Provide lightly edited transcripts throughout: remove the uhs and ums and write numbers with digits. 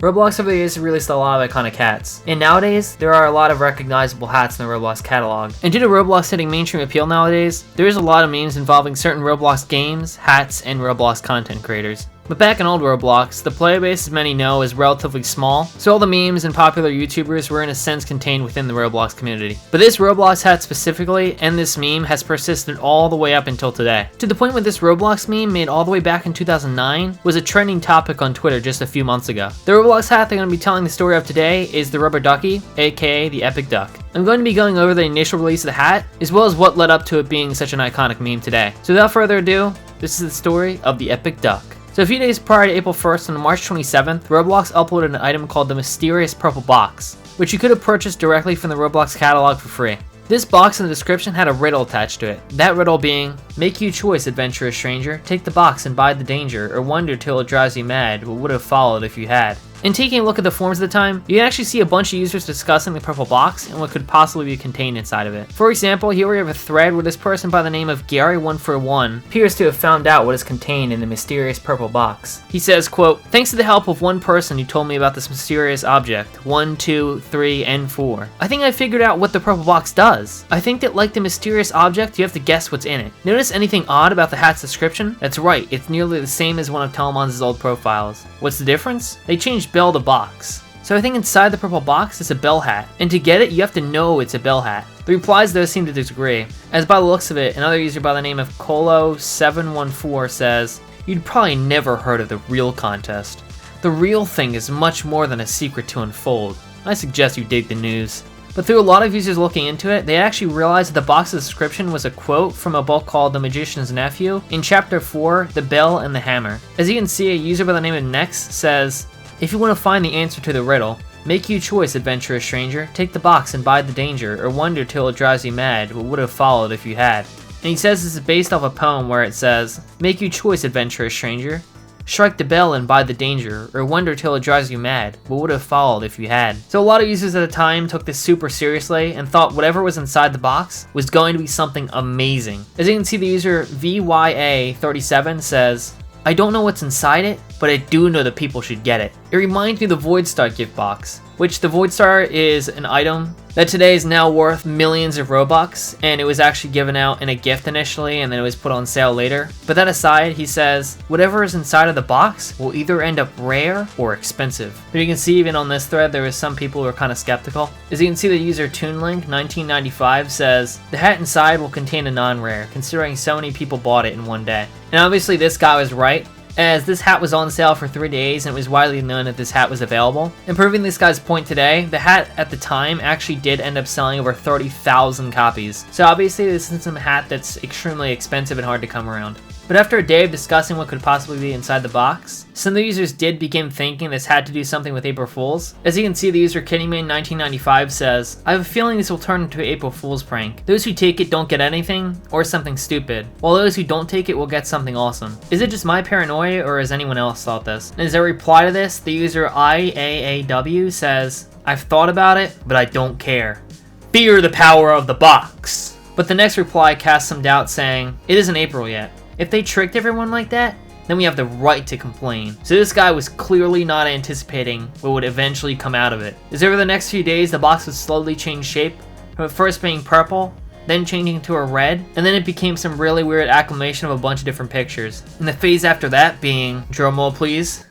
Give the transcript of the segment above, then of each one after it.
Roblox over the years has released a lot of iconic hats, and nowadays, there are a lot of recognizable hats in the Roblox catalog. And due to Roblox hitting mainstream appeal nowadays, there is a lot of memes involving certain Roblox games, hats, and Roblox content creators. But back in old Roblox, the player base, as many know, is relatively small, so all the memes and popular YouTubers were in a sense contained within the Roblox community. But this Roblox hat specifically, and this meme, has persisted all the way up until today. To the point where this Roblox meme, made all the way back in 2009, was a trending topic on Twitter just a few months ago. The Roblox hat they're going to be telling the story of today is the Rubber Duckie, aka the Epic Duck. I'm going to be going over the initial release of the hat, as well as what led up to it being such an iconic meme today. So without further ado, this is the story of the Epic Duck. So a few days prior to April 1st, on March 27th, Roblox uploaded an item called the Mysterious Purple Box, which you could have purchased directly from the Roblox catalog for free. This box in the description had a riddle attached to it, that riddle being, make you choice, adventurous stranger, take the box and bide the danger, or wonder till it drives you mad, what would have followed if you had. In taking a look at the forums at the time, you can actually see a bunch of users discussing the purple box and what could possibly be contained inside of it. For example, here we have a thread where this person by the name of Gary141 appears to have found out what is contained in the mysterious purple box. He says, quote, thanks to the help of one person who told me about this mysterious object, 1, 2, 3, and 4. I think I figured out what the purple box does. I think that like the mysterious object, you have to guess what's in it. Notice anything odd about the hat's description? That's right, it's nearly the same as one of Telemons' old profiles. What's the difference? They changed Bell the box. So I think inside the purple box is a bell hat, and to get it you have to know it's a bell hat. The replies though seem to disagree, as by the looks of it, another user by the name of Colo714 says, you'd probably never heard of the real contest. The real thing is much more than a secret to unfold. I suggest you dig the news. But through a lot of users looking into it, they actually realized that the box's description was a quote from a book called The Magician's Nephew in Chapter 4, The Bell and the Hammer. As you can see, a user by the name of Nex says, if you want to find the answer to the riddle, make you choice, adventurous stranger, take the box and bide the danger, or wonder till it drives you mad, what would have followed if you had. And he says this is based off a poem where it says, make you choice, adventurous stranger, strike the bell and bide the danger, or wonder till it drives you mad, what would have followed if you had. So a lot of users at the time took this super seriously and thought whatever was inside the box was going to be something amazing. As you can see, the user VYA37 says, I don't know what's inside it, but I do know that people should get it. It reminds me of the Void Star gift box, which the Void Star is an item that today is now worth millions of Robux, and it was actually given out in a gift initially and then it was put on sale later. But that aside, he says, whatever is inside of the box will either end up rare or expensive. But you can see even on this thread there was some people who were kind of skeptical. As you can see, the user ToonLink1995 says, the hat inside will contain a non-rare, considering so many people bought it in one day. And obviously this guy was right, as this hat was on sale for 3 days and it was widely known that this hat was available. And proving this guy's point today, the hat at the time actually did end up selling over 30,000 copies. So obviously this isn't some hat that's extremely expensive and hard to come around. But after a day of discussing what could possibly be inside the box, some of the users did begin thinking this had to do something with April Fools. As you can see, the user KittyMan1995 says, I have a feeling this will turn into an April Fool's prank. Those who take it don't get anything, or something stupid, while those who don't take it will get something awesome. Is it just my paranoia, or has anyone else thought this? And as a reply to this, the user IAAW says, I've thought about it, but I don't care. Fear the power of the box. But the next reply casts some doubt saying, it isn't April yet. If they tricked everyone like that, then we have the right to complain. So this guy was clearly not anticipating what would eventually come out of it. As over the next few days, the box would slowly change shape, from at first being purple, then changing to a red, and then it became some really weird acclamation of a bunch of different pictures. And the phase after that being, drumroll please,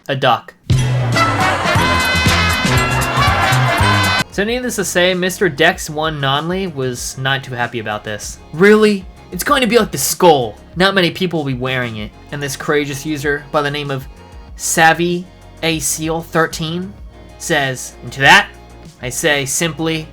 a duck. So needless to say, Mr. Dex1 Nonly was not too happy about this. Really? It's going to be like the skull. Not many people will be wearing it. And this courageous user by the name of Savvy A Seal 13 says, and to that, I say simply,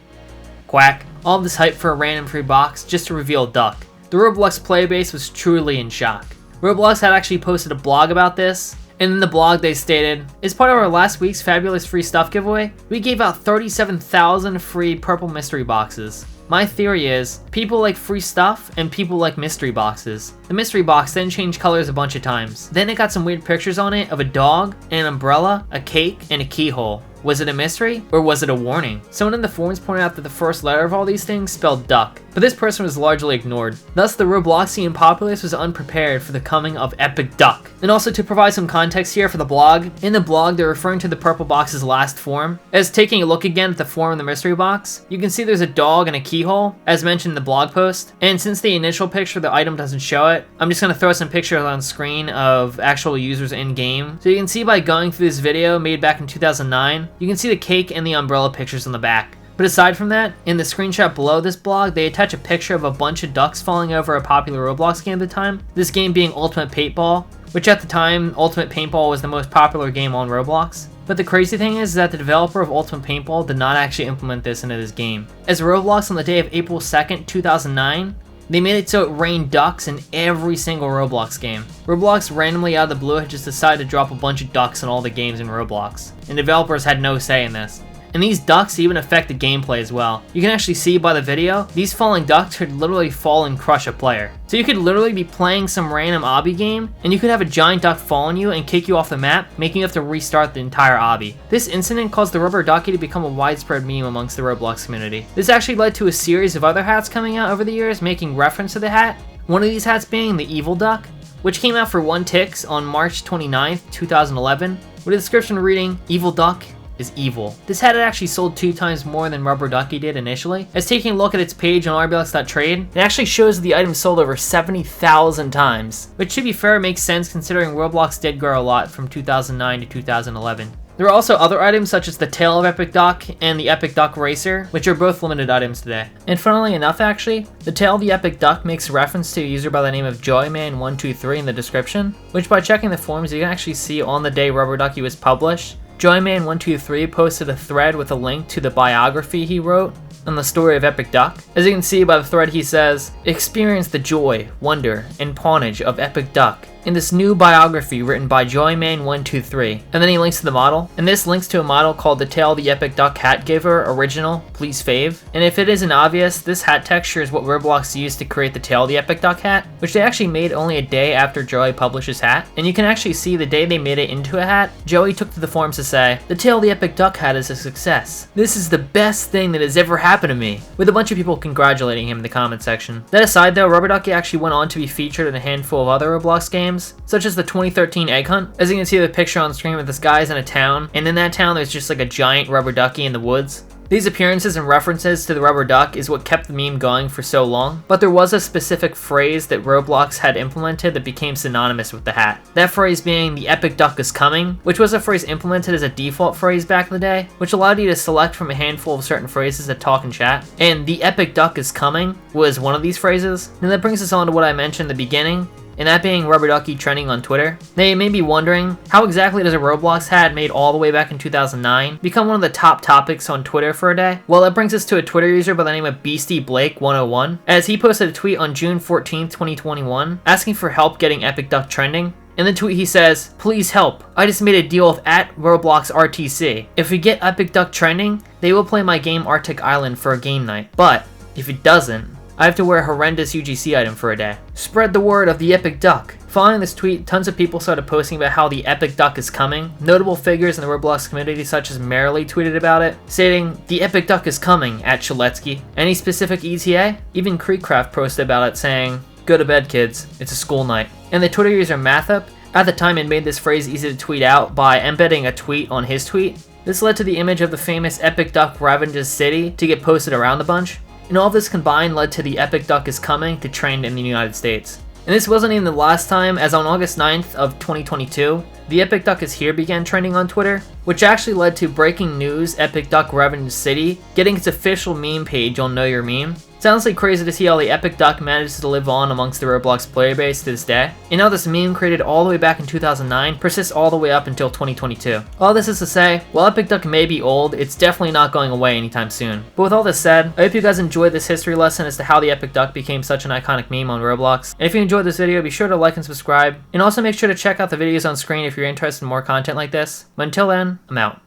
quack. All of this hype for a random free box just to reveal a duck. The Roblox playbase was truly in shock. Roblox had actually posted a blog about this, and in the blog they stated, as part of our last week's fabulous free stuff giveaway, we gave out 37,000 free purple mystery boxes. My theory is, people like free stuff and people like mystery boxes. The mystery box then changed colors a bunch of times. Then it got some weird pictures on it of a dog, an umbrella, a cake, and a keyhole. Was it a mystery, or was it a warning? Someone in the forums pointed out that the first letter of all these things spelled duck, but this person was largely ignored. Thus, the Robloxian populace was unprepared for the coming of Epic Duck. And also, to provide some context here for the blog, in the blog they're referring to the purple box's last form. As taking a look again at the form in the mystery box, you can see there's a dog and a keyhole, as mentioned in the blog post. And since the initial picture of the item doesn't show it, I'm just going to throw some pictures on screen of actual users in-game. So you can see by going through this video made back in 2009, you can see the cake and the umbrella pictures on the back. But aside from that, in the screenshot below this blog, they attach a picture of a bunch of ducks falling over a popular Roblox game at the time, this game being Ultimate Paintball, which at the time, Ultimate Paintball was the most popular game on Roblox. But the crazy thing is that the developer of Ultimate Paintball did not actually implement this into this game. As Roblox on the day of April 2nd, 2009, they made it so it rained ducks in every single Roblox game. Roblox randomly out of the blue had just decided to drop a bunch of ducks in all the games in Roblox, and developers had no say in this. And these ducks even affect the gameplay as well. You can actually see by the video, these falling ducks could literally fall and crush a player. So you could literally be playing some random obby game, and you could have a giant duck fall on you and kick you off the map, making you have to restart the entire obby. This incident caused the Rubber Duckie to become a widespread meme amongst the Roblox community. This actually led to a series of other hats coming out over the years making reference to the hat, one of these hats being the Evil Duck, which came out for 1 Tix on March 29th, 2011, with a description reading, "Evil Duck is evil." This hat had actually sold 2 times more than Rubber Duckie did initially. As taking a look at its page on rblox.trade, it actually shows the item sold over 70,000 times, which to be fair makes sense considering Roblox did grow a lot from 2009 to 2011. There are also other items such as the tail of Epic Duck and the Epic Duck Racer, which are both limited items today. And funnily enough actually, the tail of the Epic Duck makes reference to a user by the name of Joyman123 in the description, which by checking the forums you can actually see on the day Rubber Duckie was published. Joyman123 posted a thread with a link to the biography he wrote on the story of Epic Duck. As you can see by the thread, he says, "Experience the joy, wonder, and pawnage of Epic Duck in this new biography written by Joyman123. And then he links to the model, and this links to a model called the Tail the Epic Duck Hat Giver Original, please fave. And if it isn't obvious, this hat texture is what Roblox used to create the Tail the Epic Duck hat, which they actually made only a day after Joey published his hat. And you can actually see the day they made it into a hat, Joey took to the forums to say, "The Tail the Epic Duck hat is a success. This is the best thing that has ever happened to me," with a bunch of people congratulating him in the comment section. That aside though, Rubber Duckie actually went on to be featured in a handful of other Roblox games, such as the 2013 Egg Hunt. As you can see the picture on screen with this guy's in a town, and in that town there's just like a giant rubber ducky in the woods. These appearances and references to the Rubber Duck is what kept the meme going for so long, but there was a specific phrase that Roblox had implemented that became synonymous with the hat. That phrase being "the Epic Duck is coming," which was a phrase implemented as a default phrase back in the day, which allowed you to select from a handful of certain phrases that talk in chat. And "the Epic Duck is coming" was one of these phrases. And that brings us on to what I mentioned in the beginning, and that being Rubber Duckie trending on Twitter. Now you may be wondering, how exactly does a Roblox hat made all the way back in 2009 become one of the top topics on Twitter for a day? Well, that brings us to a Twitter user by the name of BeastieBlake101, as he posted a tweet on June 14th, 2021, asking for help getting Epic Duck trending. In the tweet he says, "Please help. I just made a deal with @RobloxRTC. If we get Epic Duck trending, they will play my game Arctic Island for a game night. But if it doesn't, I have to wear a horrendous UGC item for a day. Spread the word of the Epic Duck." Following this tweet, tons of people started posting about how the Epic Duck is coming. Notable figures in the Roblox community such as Merrily tweeted about it, stating, "The Epic Duck is coming, @Chaletsky." Any specific ETA? Even Creekcraft posted about it saying, "Go to bed kids, it's a school night." And the Twitter user Mathup at the time had made this phrase easy to tweet out by embedding a tweet on his tweet. This led to the image of the famous Epic Duck Ravages City to get posted around a bunch. And all this combined led to the Epic Duck is coming to trend in the United States. And this wasn't even the last time, as on August 9th of 2022, the Epic Duck is here began trending on Twitter, which actually led to breaking news Epic Duck Revenge City getting its official meme page on Know Your Meme. It's honestly crazy to see how the Epic Duck manages to live on amongst the Roblox player base to this day, and how this meme created all the way back in 2009 persists all the way up until 2022. All this is to say, while Epic Duck may be old, it's definitely not going away anytime soon. But with all this said, I hope you guys enjoyed this history lesson as to how the Epic Duck became such an iconic meme on Roblox. And if you enjoyed this video, be sure to like and subscribe, and also make sure to check out the videos on screen if you're interested in more content like this. But until then, I'm out.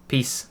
Peace.